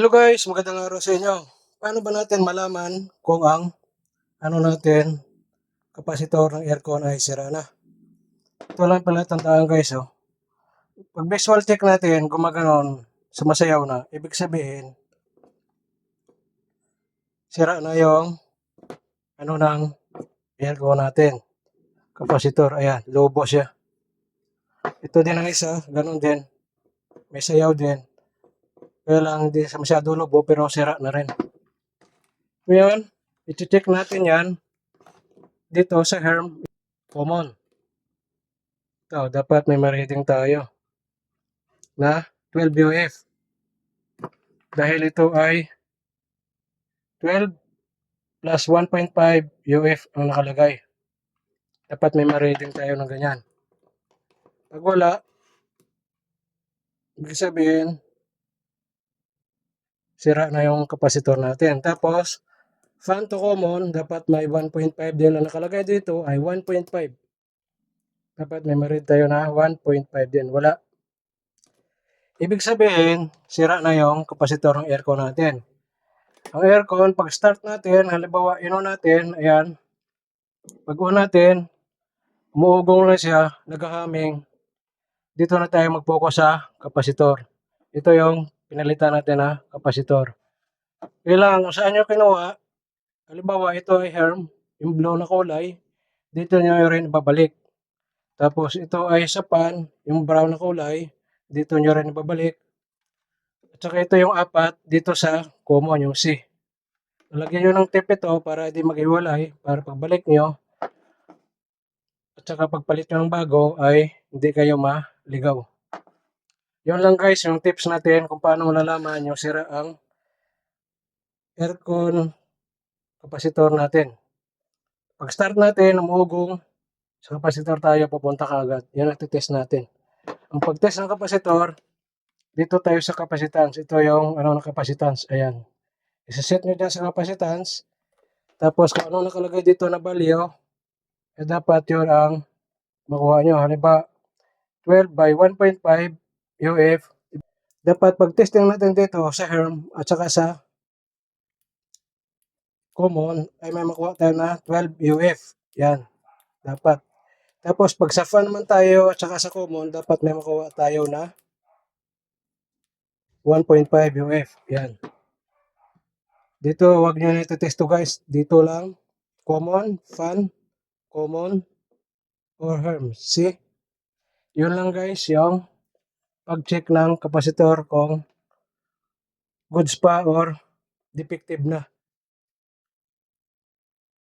Hello guys, magandang araw sa inyo. Paano ba natin malaman kung ang kapasitor ng aircon ay sira na? Ito lang pala tandaan guys. Pag visual check natin, gumaganon, sumasayaw na, ibig sabihin, sira na yung ng aircon natin. Kapasitor, ayan, lobo siya. Ito din ang isa, ganun din. May sayaw din. Kaya lang hindi siya masyado lobo pero sira na rin. Ngayon, iti-check natin yan dito sa Herm Common. Ito, dapat may ma-reading tayo na 12 UF. Dahil ito ay 12 plus 1.5 UF ang nakalagay. Dapat may ma-reading tayo ng ganyan. Pag wala, ibig sabihin, sira na yung kapasitor natin. Tapos, fan to common, dapat may 1.5 din ang nakalagay dito ay 1.5. Dapat may ma-read tayo na 1.5 din. Wala. Ibig sabihin, sira na yung kapasitor ng aircon natin. Ang aircon, pag start natin, halimbawa, natin, ayan, pag natin, umuugong na siya, naghahaming, dito na tayo mag-focus sa kapasitor. Ito yung pinalitan natin na kapasitor. Kailangan kung saan nyo kinuha, halimbawa, ito ay Herm, yung blue na kulay, dito nyo rin ibabalik. Tapos ito ay sa pan, yung brown na kulay, dito nyo rin ibabalik. At saka ito yung apat, dito sa common, yung C. Lagyan nyo ng tape ito para hindi maghiwalay, para pagbalik nyo, at saka pagpalit nyo ng bago ay hindi kayo maligaw. Yun lang guys, yung tips natin kung paano malalaman yung sira ang aircon kapasitor natin. Pag start natin, umugong, sa kapasitor tayo pupunta kaagad. Yan ang test natin. Ang pag-test ng kapasitor, dito tayo sa capacitance. Ito yung ng capacitance. Ayan. Isa-set nyo dyan sa capacitance. Tapos kung ano nakalagay dito na value, dapat yun ang makuha nyo. Halimbawa, 12 by 1.5 UF. Dapat pag-testing natin dito sa Herm at saka sa common ay may makuha tayo na 12 UF. Yan. Dapat. Tapos pag sa fan naman tayo at saka sa common, dapat may makuha tayo na 1.5 UF. Yan. Dito, wag nyo na ito-testo guys. Dito lang, common, fan, common, or Herm. See? Yun lang guys, yung pag-check ng kapasitor kung goods pa or defective na.